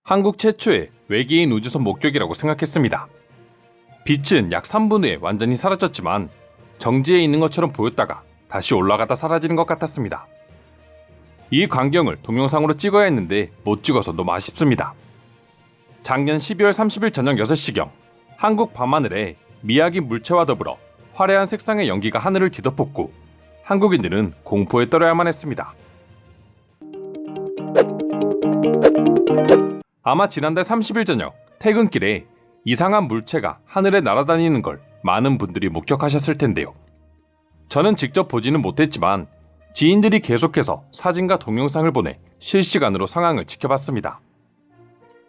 한국 최초의 외계인 우주선 목격이라고 생각했습니다. 빛은 약 3분 후에 완전히 사라졌지만 정지해 있는 것처럼 보였다가 다시 올라가다 사라지는 것 같았습니다. 이 광경을 동영상으로 찍어야 했는데 못 찍어서 너무 아쉽습니다. 작년 12월 30일 저녁 6시경 한국 밤하늘에 미야기 물체와 더불어 화려한 색상의 연기가 하늘을 뒤덮었고 한국인들은 공포에 떨어야만 했습니다. 아마 지난달 30일 저녁 퇴근길에 이상한 물체가 하늘에 날아다니는 걸 많은 분들이 목격하셨을 텐데요. 저는 직접 보지는 못했지만 지인들이 계속해서 사진과 동영상을 보내 실시간으로 상황을 지켜봤습니다.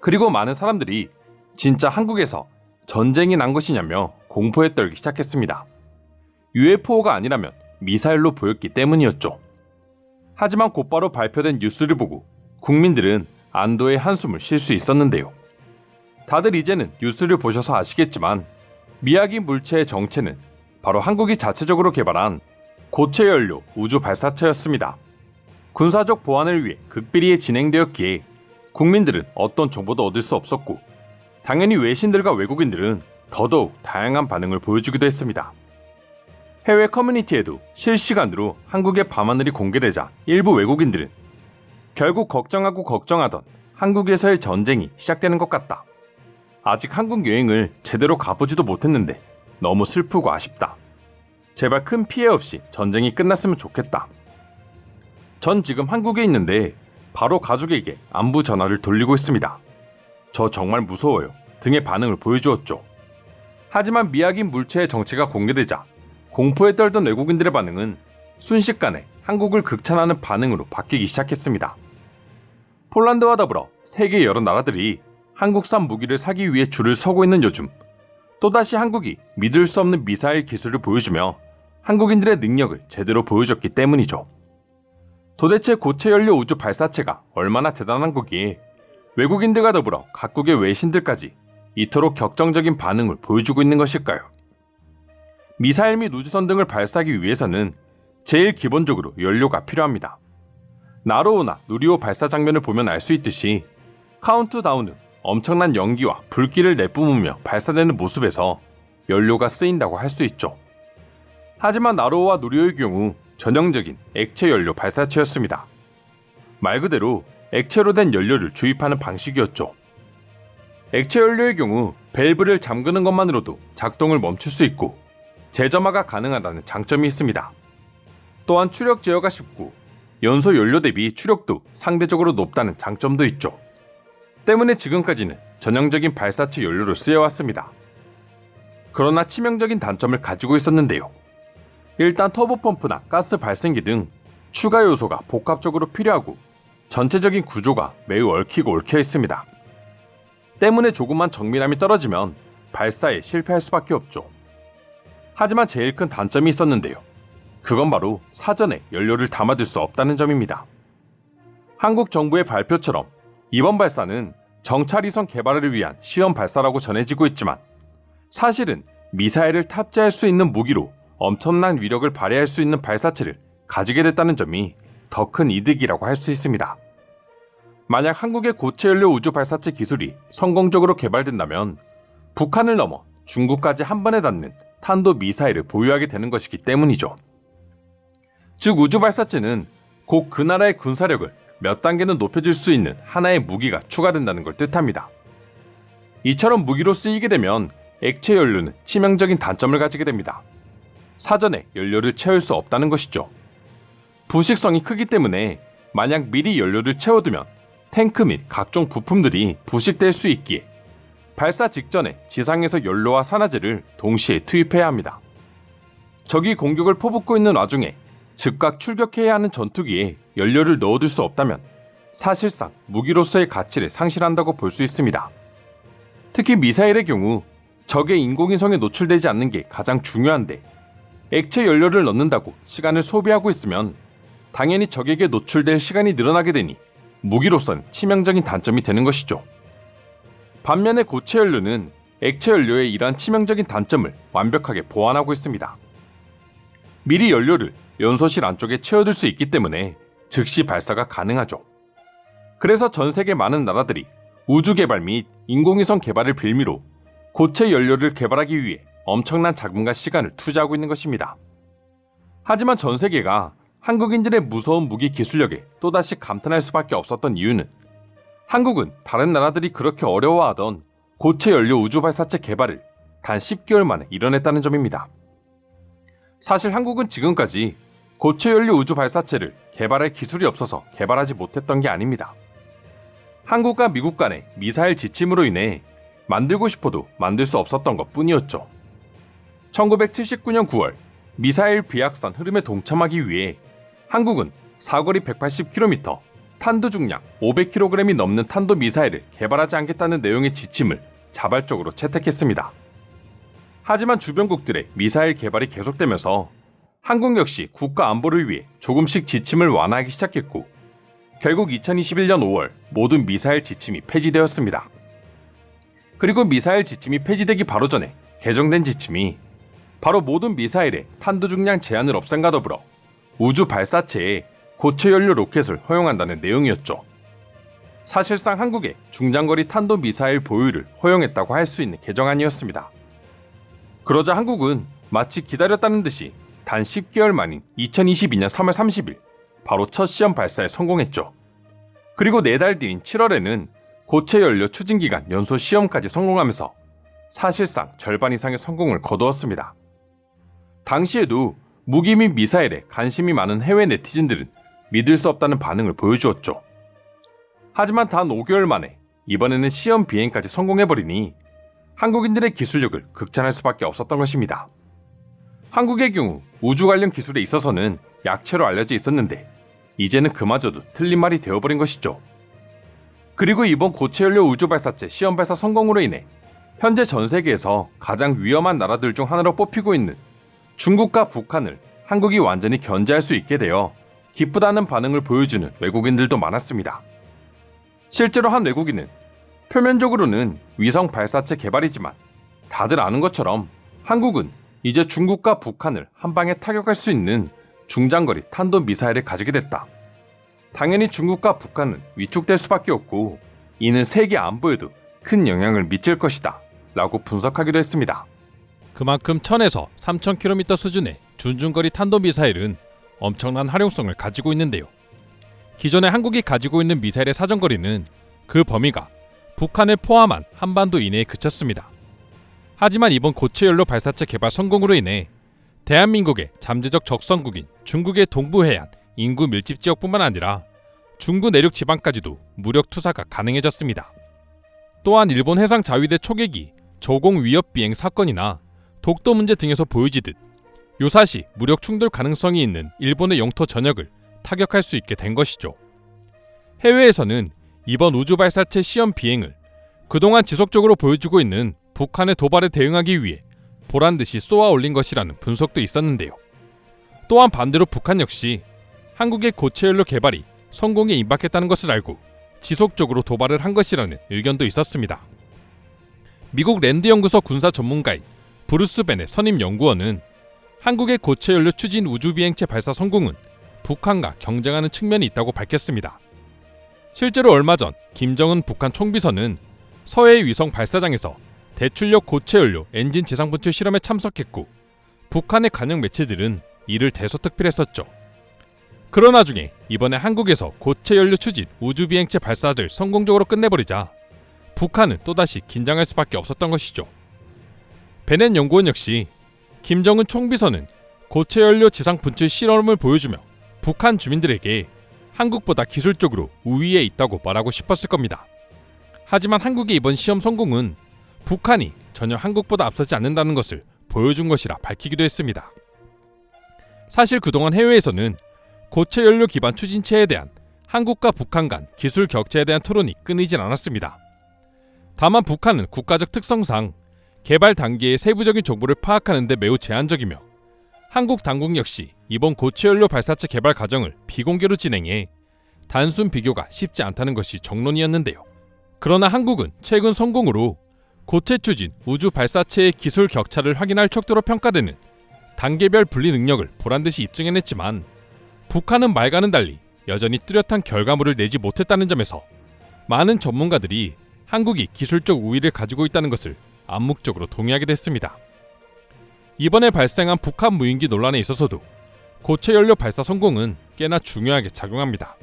그리고 많은 사람들이 진짜 한국에서 전쟁이 난 것이냐며 공포에 떨기 시작했습니다. UFO가 아니라면 미사일로 보였기 때문이었죠. 하지만 곧바로 발표된 뉴스를 보고 국민들은 안도의 한숨을 쉴 수 있었는데요. 다들 이제는 뉴스를 보셔서 아시겠지만 미야기 물체의 정체는 바로 한국이 자체적으로 개발한 고체연료 우주 발사체였습니다. 군사적 보안을 위해 극비리에 진행되었기에 국민들은 어떤 정보도 얻을 수 없었고 당연히 외신들과 외국인들은 더더욱 다양한 반응을 보여주기도 했습니다. 해외 커뮤니티에도 실시간으로 한국의 밤하늘이 공개되자 일부 외국인들은 결국 걱정하고 걱정하던 한국에서의 전쟁이 시작되는 것 같다. 아직 한국 여행을 제대로 가보지도 못했는데 너무 슬프고 아쉽다. 제발 큰 피해 없이 전쟁이 끝났으면 좋겠다. 전 지금 한국에 있는데 바로 가족에게 안부 전화를 돌리고 있습니다. 저 정말 무서워요 등의 반응을 보여주었죠. 하지만 미야기 물체의 정체가 공개되자 공포에 떨던 외국인들의 반응은 순식간에 한국을 극찬하는 반응으로 바뀌기 시작했습니다. 폴란드와 더불어 세계 여러 나라들이 한국산 무기를 사기 위해 줄을 서고 있는 요즘 또다시 한국이 믿을 수 없는 미사일 기술을 보여주며 한국인들의 능력을 제대로 보여줬기 때문이죠. 도대체 고체연료 우주 발사체가 얼마나 대단한 거기에 외국인들과 더불어 각국의 외신들까지 이토록 격정적인 반응을 보여주고 있는 것일까요? 미사일 및 우주선 등을 발사하기 위해서는 제일 기본적으로 연료가 필요합니다. 나로호나 누리호 발사 장면을 보면 알 수 있듯이 카운트다운은 엄청난 연기와 불길을 내뿜으며 발사되는 모습에서 연료가 쓰인다고 할 수 있죠. 하지만 나로호와 누리호의 경우 전형적인 액체 연료 발사체였습니다. 말 그대로 액체로 된 연료를 주입하는 방식이었죠. 액체 연료의 경우 밸브를 잠그는 것만으로도 작동을 멈출 수 있고 재점화가 가능하다는 장점이 있습니다. 또한 추력 제어가 쉽고 연소 연료 대비 추력도 상대적으로 높다는 장점도 있죠. 때문에 지금까지는 전형적인 발사체 연료로 쓰여왔습니다. 그러나 치명적인 단점을 가지고 있었는데요. 일단 터보펌프나 가스 발생기 등 추가 요소가 복합적으로 필요하고 전체적인 구조가 매우 얽히고 얽혀 있습니다. 때문에 조금만 정밀함이 떨어지면 발사에 실패할 수밖에 없죠. 하지만 제일 큰 단점이 있었는데요. 그건 바로 사전에 연료를 담아둘 수 없다는 점입니다. 한국 정부의 발표처럼 이번 발사는 정찰위성 개발을 위한 시험 발사라고 전해지고 있지만 사실은 미사일을 탑재할 수 있는 무기로 엄청난 위력을 발휘할 수 있는 발사체를 가지게 됐다는 점이 더 큰 이득이라고 할 수 있습니다. 만약 한국의 고체연료 우주 발사체 기술이 성공적으로 개발된다면 북한을 넘어 중국까지 한 번에 닿는 탄도 미사일을 보유하게 되는 것이기 때문이죠. 즉 우주 발사체는 곧 그 나라의 군사력을 몇 단계는 높여줄 수 있는 하나의 무기가 추가된다는 걸 뜻합니다. 이처럼 무기로 쓰이게 되면 액체 연료는 치명적인 단점을 가지게 됩니다. 사전에 연료를 채울 수 없다는 것이죠. 부식성이 크기 때문에 만약 미리 연료를 채워두면 탱크 및 각종 부품들이 부식될 수 있기에 발사 직전에 지상에서 연료와 산화제를 동시에 투입해야 합니다. 적이 공격을 퍼붓고 있는 와중에 즉각 출격해야 하는 전투기에 연료를 넣어둘 수 없다면 사실상 무기로서의 가치를 상실한다고 볼 수 있습니다. 특히 미사일의 경우 적의 인공위성에 노출되지 않는 게 가장 중요한데 액체 연료를 넣는다고 시간을 소비하고 있으면 당연히 적에게 노출될 시간이 늘어나게 되니 무기로서는 치명적인 단점이 되는 것이죠. 반면에 고체 연료는 액체 연료의 이러한 치명적인 단점을 완벽하게 보완하고 있습니다. 미리 연료를 연소실 안쪽에 채워둘 수 있기 때문에 즉시 발사가 가능하죠. 그래서 전 세계 많은 나라들이 우주 개발 및 인공위성 개발을 빌미로 고체 연료를 개발하기 위해 엄청난 자금과 시간을 투자하고 있는 것입니다. 하지만 전 세계가 한국인들의 무서운 무기 기술력에 또다시 감탄할 수밖에 없었던 이유는 한국은 다른 나라들이 그렇게 어려워하던 고체 연료 우주 발사체 개발을 단 10개월 만에 이뤄냈다는 점입니다. 사실 한국은 지금까지 고체 연료 우주 발사체를 개발할 기술이 없어서 개발하지 못했던 게 아닙니다. 한국과 미국 간의 미사일 지침으로 인해 만들고 싶어도 만들 수 없었던 것 뿐이었죠. 1979년 9월 미사일 비약선 흐름에 동참하기 위해 한국은 사거리 180km, 탄두 중량 500kg이 넘는 탄도 미사일을 개발하지 않겠다는 내용의 지침을 자발적으로 채택했습니다. 하지만 주변국들의 미사일 개발이 계속되면서 한국 역시 국가 안보를 위해 조금씩 지침을 완화하기 시작했고 결국 2021년 5월 모든 미사일 지침이 폐지되었습니다. 그리고 미사일 지침이 폐지되기 바로 전에 개정된 지침이 바로 모든 미사일의 탄도 중량 제한을 없앤과 더불어 우주 발사체에 고체 연료 로켓을 허용한다는 내용이었죠. 사실상 한국의 중장거리 탄도 미사일 보유를 허용했다고 할 수 있는 개정안이었습니다. 그러자 한국은 마치 기다렸다는 듯이 단 10개월 만인 2022년 3월 30일 바로 첫 시험 발사에 성공했죠. 그리고 4달 뒤인 7월에는 고체 연료 추진 기간 연소 시험까지 성공하면서 사실상 절반 이상의 성공을 거두었습니다. 당시에도 무기 및 미사일에 관심이 많은 해외 네티즌들은 믿을 수 없다는 반응을 보여주었죠. 하지만 단 5개월 만에 이번에는 시험 비행까지 성공해버리니 한국인들의 기술력을 극찬할 수밖에 없었던 것입니다. 한국의 경우 우주 관련 기술에 있어서는 약체로 알려져 있었는데 이제는 그마저도 틀린 말이 되어버린 것이죠. 그리고 이번 고체 연료 우주 발사체 시험 발사 성공으로 인해 현재 전 세계에서 가장 위험한 나라들 중 하나로 뽑히고 있는 중국과 북한을 한국이 완전히 견제할 수 있게 되어 기쁘다는 반응을 보여주는 외국인들도 많았습니다. 실제로 한 외국인은 표면적으로는 위성 발사체 개발이지만 다들 아는 것처럼 한국은 이제 중국과 북한을 한 방에 타격할 수 있는 중장거리 탄도 미사일을 가지게 됐다. 당연히 중국과 북한은 위축될 수밖에 없고 이는 세계 안보에도 큰 영향을 미칠 것이다 라고 분석하기도 했습니다. 그만큼 1000에서 3000km 수준의 중중거리 탄도미사일은 엄청난 활용성을 가지고 있는데요. 기존에 한국이 가지고 있는 미사일의 사정거리는 그 범위가 북한을 포함한 한반도 이내에 그쳤습니다. 하지만 이번 고체연료 발사체 개발 성공으로 인해 대한민국의 잠재적 적성국인 중국의 동부해안 인구 밀집 지역뿐만 아니라 중구 내륙 지방까지도 무력 투사가 가능해졌습니다. 또한 일본 해상 자위대 초계기 저공 위협 비행 사건이나 독도 문제 등에서 보여지듯 유사시 무력 충돌 가능성이 있는 일본의 영토 전역을 타격할 수 있게 된 것이죠. 해외에서는 이번 우주 발사체 시험 비행을 그동안 지속적으로 보여주고 있는 북한의 도발에 대응하기 위해 보란듯이 쏘아 올린 것이라는 분석도 있었는데요. 또한 반대로 북한 역시 한국의 고체연료 개발이 성공에 임박했다는 것을 알고 지속적으로 도발을 한 것이라는 의견도 있었습니다. 미국 랜드 연구소 군사 전문가인 브루스 벤의 선임 연구원은 한국의 고체연료 추진 우주비행체 발사 성공은 북한과 경쟁하는 측면이 있다고 밝혔습니다. 실제로 얼마 전 김정은 북한 총비서는 서해 위성 발사장에서 대출력 고체연료 엔진 지상분출 실험에 참석했고 북한의 관영 매체들은 이를 대서특필했었죠. 그런 와중에 이번에 한국에서 고체연료 추진 우주비행체 발사를 성공적으로 끝내버리자 북한은 또다시 긴장할 수밖에 없었던 것이죠. 베넷 연구원 역시 김정은 총비서는 고체연료 지상분출 실험을 보여주며 북한 주민들에게 한국보다 기술적으로 우위에 있다고 말하고 싶었을 겁니다. 하지만 한국의 이번 시험 성공은 북한이 전혀 한국보다 앞서지 않는다는 것을 보여준 것이라 밝히기도 했습니다. 사실 그동안 해외에서는 고체연료 기반 추진체에 대한 한국과 북한 간 기술 격차에 대한 토론이 끊이질 않았습니다. 다만 북한은 국가적 특성상 개발 단계의 세부적인 정보를 파악하는 데 매우 제한적이며 한국 당국 역시 이번 고체연료 발사체 개발 과정을 비공개로 진행해 단순 비교가 쉽지 않다는 것이 정론이었는데요. 그러나 한국은 최근 성공으로 고체 추진 우주 발사체의 기술 격차를 확인할 척도로 평가되는 단계별 분리 능력을 보란듯이 입증해냈지만 북한은 말과는 달리 여전히 뚜렷한 결과물을 내지 못했다는 점에서 많은 전문가들이 한국이 기술적 우위를 가지고 있다는 것을 암묵적으로 동의하게 됐습니다. 이번에 발생한 북한 무인기 논란에 있어서도 고체 연료 발사 성공은 꽤나 중요하게 작용합니다.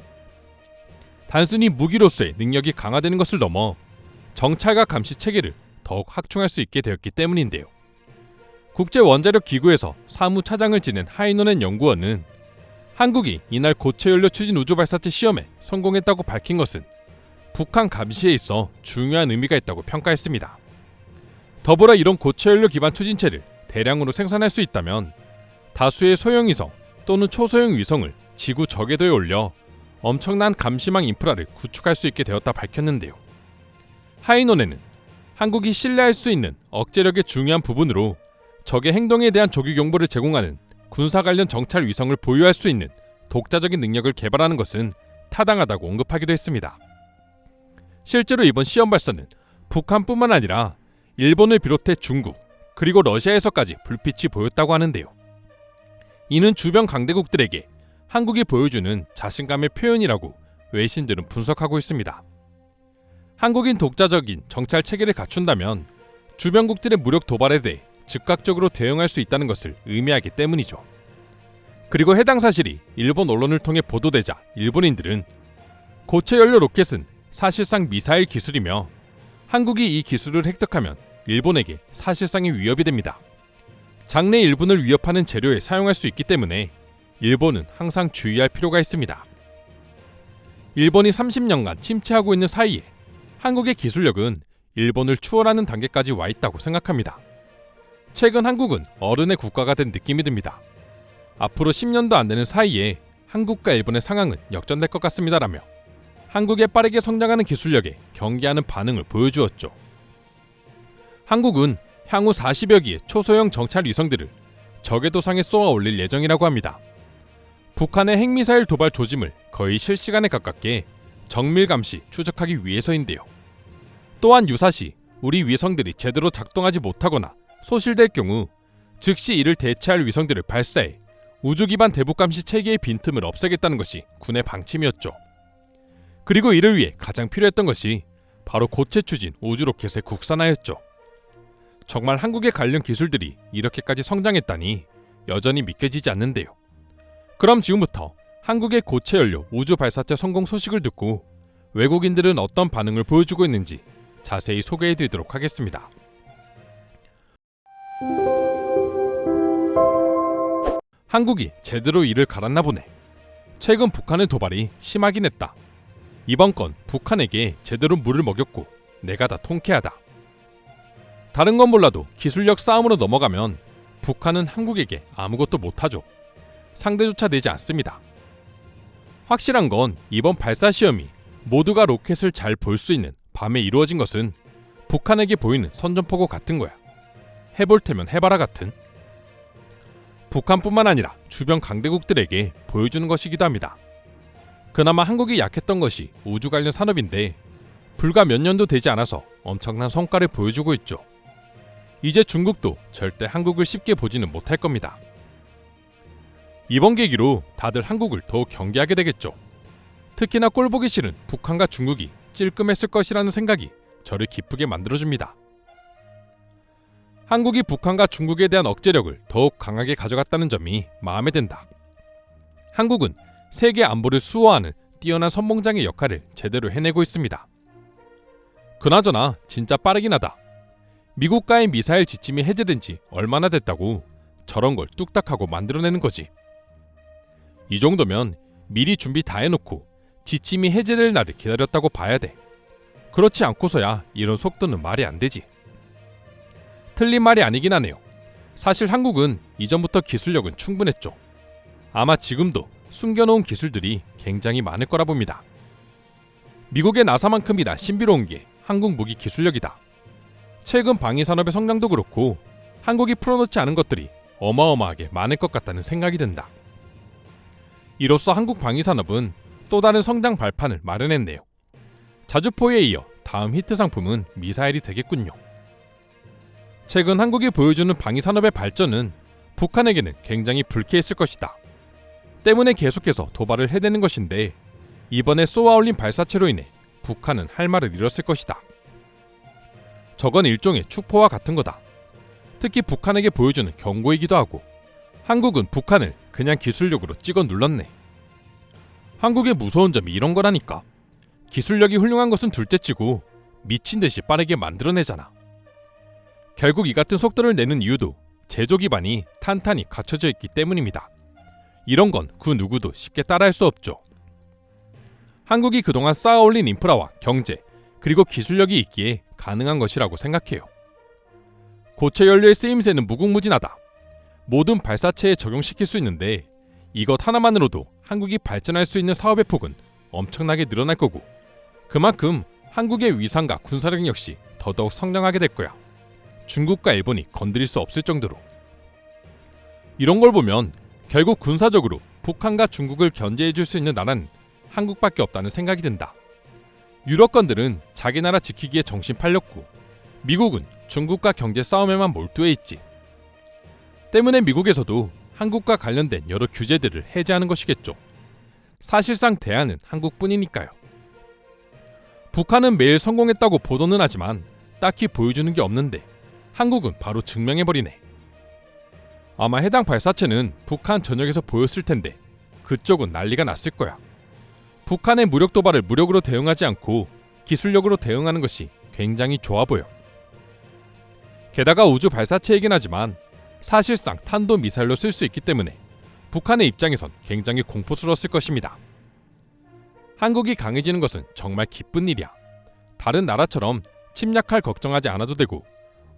단순히 무기로서의 능력이 강화되는 것을 넘어 정찰과 감시 체계를 더욱 확충할 수 있게 되었기 때문인데요. 국제원자력기구에서 사무차장을 지낸 하이노넨 연구원은 한국이 이날 고체연료 추진 우주발사체 시험에 성공했다고 밝힌 것은 북한 감시에 있어 중요한 의미가 있다고 평가했습니다. 더불어 이런 고체연료 기반 추진체를 대량으로 생산할 수 있다면 다수의 소형위성 또는 초소형 위성을 지구 저궤도에 올려 엄청난 감시망 인프라를 구축할 수 있게 되었다 밝혔는데요. 하이노넨은 한국이 신뢰할 수 있는 억제력의 중요한 부분으로 적의 행동에 대한 조기 경보를 제공하는 군사 관련 정찰 위성을 보유할 수 있는 독자적인 능력을 개발하는 것은 타당하다고 언급하기도 했습니다. 실제로 이번 시험 발사는 북한뿐만 아니라 일본을 비롯해 중국 그리고 러시아에서까지 불빛이 보였다고 하는데요. 이는 주변 강대국들에게 한국이 보여주는 자신감의 표현이라고 외신들은 분석하고 있습니다. 한국인 독자적인 정찰 체계를 갖춘다면 주변국들의 무력 도발에 대해 즉각적으로 대응할 수 있다는 것을 의미하기 때문이죠. 그리고 해당 사실이 일본 언론을 통해 보도되자 일본인들은 고체 연료 로켓은 사실상 미사일 기술이며 한국이 이 기술을 획득하면 일본에게 사실상의 위협이 됩니다. 장래 일본을 위협하는 재료에 사용할 수 있기 때문에 일본은 항상 주의할 필요가 있습니다. 일본이 30년간 침체하고 있는 사이에 한국의 기술력은 일본을 추월하는 단계까지 와 있다고 생각합니다. 최근 한국은 어른의 국가가 된 느낌이 듭니다. 앞으로 10년도 안 되는 사이에 한국과 일본의 상황은 역전될 것 같습니다라며 한국의 빠르게 성장하는 기술력에 경계하는 반응을 보여주었죠. 한국은 향후 40여 기의 초소형 정찰 위성들을 저궤도상에 쏘아 올릴 예정이라고 합니다. 북한의 핵미사일 도발 조짐을 거의 실시간에 가깝게 정밀 감시, 추적하기 위해서인데요. 또한 유사시 우리 위성들이 제대로 작동하지 못하거나 소실될 경우 즉시 이를 대체할 위성들을 발사해 우주 기반 대북 감시 체계의 빈틈을 없애겠다는 것이 군의 방침이었죠. 그리고 이를 위해 가장 필요했던 것이 바로 고체 추진 우주 로켓의 국산화였죠. 정말 한국의 관련 기술들이 이렇게까지 성장했다니 여전히 믿겨지지 않는데요. 그럼 지금부터 한국의 고체 연료 우주 발사체 성공 소식을 듣고 외국인들은 어떤 반응을 보여주고 있는지 자세히 소개해드리도록 하겠습니다. 한국이 제대로 이를 갈았나 보네. 최근 북한의 도발이 심하긴 했다. 이번 건 북한에게 제대로 물을 먹였고 내가 다 통쾌하다. 다른 건 몰라도 기술력 싸움으로 넘어가면 북한은 한국에게 아무것도 못하죠. 상대조차 되지 않습니다. 확실한 건 이번 발사 시험이 모두가 로켓을 잘 볼 수 있는 밤에 이루어진 것은 북한에게 보이는 선전포고 같은 거야. 해볼 테면 해봐라 같은. 북한뿐만 아니라 주변 강대국들에게 보여주는 것이기도 합니다. 그나마 한국이 약했던 것이 우주 관련 산업인데 불과 몇 년도 되지 않아서 엄청난 성과를 보여주고 있죠. 이제 중국도 절대 한국을 쉽게 보지는 못할 겁니다. 이번 계기로 다들 한국을 더욱 경계하게 되겠죠. 특히나 꼴보기 싫은 북한과 중국이 찔끔했을 것이라는 생각이 저를 기쁘게 만들어줍니다. 한국이 북한과 중국에 대한 억제력을 더욱 강하게 가져갔다는 점이 마음에 든다. 한국은 세계 안보를 수호하는 뛰어난 선봉장의 역할을 제대로 해내고 있습니다. 그나저나 진짜 빠르긴 하다. 미국과의 미사일 지침이 해제된 지 얼마나 됐다고 저런 걸 뚝딱하고 만들어내는 거지. 이 정도면 미리 준비 다 해놓고 지침이 해제될 날을 기다렸다고 봐야 돼. 그렇지 않고서야 이런 속도는 말이 안 되지. 틀린 말이 아니긴 하네요. 사실 한국은 이전부터 기술력은 충분했죠. 아마 지금도 숨겨놓은 기술들이 굉장히 많을 거라 봅니다. 미국의 나사만큼이나 신비로운 게 한국 무기 기술력이다. 최근 방위산업의 성장도 그렇고 한국이 풀어놓지 않은 것들이 어마어마하게 많을 것 같다는 생각이 든다. 이로써 한국 방위산업은 또 다른 성장 발판을 마련했네요. 자주포에 이어 다음 히트 상품은 미사일이 되겠군요. 최근 한국이 보여주는 방위산업의 발전은 북한에게는 굉장히 불쾌했을 것이다. 때문에 계속해서 도발을 해대는 것인데 이번에 쏘아올린 발사체로 인해 북한은 할 말을 잃었을 것이다. 저건 일종의 축포와 같은 거다. 특히 북한에게 보여주는 경고이기도 하고 한국은 북한을 그냥 기술력으로 찍어 눌렀네. 한국의 무서운 점이 이런 거라니까. 기술력이 훌륭한 것은 둘째치고 미친 듯이 빠르게 만들어내잖아. 결국 이 같은 속도를 내는 이유도 제조 기반이 탄탄히 갖춰져 있기 때문입니다. 이런 건 그 누구도 쉽게 따라할 수 없죠. 한국이 그동안 쌓아올린 인프라와 경제 그리고 기술력이 있기에 가능한 것이라고 생각해요. 고체 연료의 쓰임새는 무궁무진하다. 모든 발사체에 적용시킬 수 있는데 이것 하나만으로도 한국이 발전할 수 있는 사업의 폭은 엄청나게 늘어날 거고 그만큼 한국의 위상과 군사력 역시 더더욱 성장하게 될 거야. 중국과 일본이 건드릴 수 없을 정도로. 이런 걸 보면 결국 군사적으로 북한과 중국을 견제해 줄 수 있는 나라는 한국밖에 없다는 생각이 든다. 유럽권들은 자기 나라 지키기에 정신 팔렸고 미국은 중국과 경제 싸움에만 몰두해 있지. 때문에 미국에서도 한국과 관련된 여러 규제들을 해제하는 것이겠죠. 사실상 대안은 한국뿐이니까요. 북한은 매일 성공했다고 보도는 하지만 딱히 보여주는 게 없는데 한국은 바로 증명해버리네. 아마 해당 발사체는 북한 전역에서 보였을 텐데 그쪽은 난리가 났을 거야. 북한의 무력 도발을 무력으로 대응하지 않고 기술력으로 대응하는 것이 굉장히 좋아 보여. 게다가 우주 발사체이긴 하지만 사실상 탄도미사일로 쓸 수 있기 때문에 북한의 입장에선 굉장히 공포스러웠을 것입니다. 한국이 강해지는 것은 정말 기쁜 일이야. 다른 나라처럼 침략할 걱정하지 않아도 되고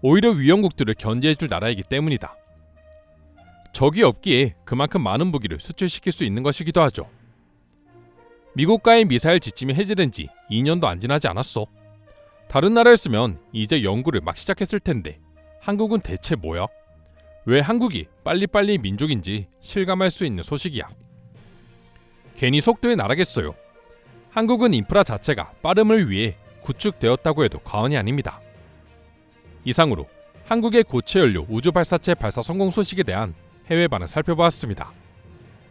오히려 위험국들을 견제해줄 나라이기 때문이다. 적이 없기에 그만큼 많은 무기를 수출시킬 수 있는 것이기도 하죠. 미국과의 미사일 지침이 해제된 지 2년도 안 지나지 않았어. 다른 나라였으면 이제 연구를 막 시작했을 텐데 한국은 대체 뭐야? 왜 한국이 빨리빨리 민족인지 실감할 수 있는 소식이야. 괜히 속도의 나라겠어요. 한국은 인프라 자체가 빠름을 위해 구축되었다고 해도 과언이 아닙니다. 이상으로 한국의 고체연료 우주발사체 발사 성공 소식에 대한 해외 반응 살펴보았습니다.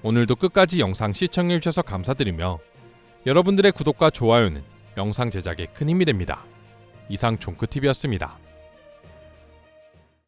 오늘도 끝까지 영상 시청해주셔서 감사드리며 여러분들의 구독과 좋아요는 영상 제작에 큰 힘이 됩니다. 이상 종크TV였습니다.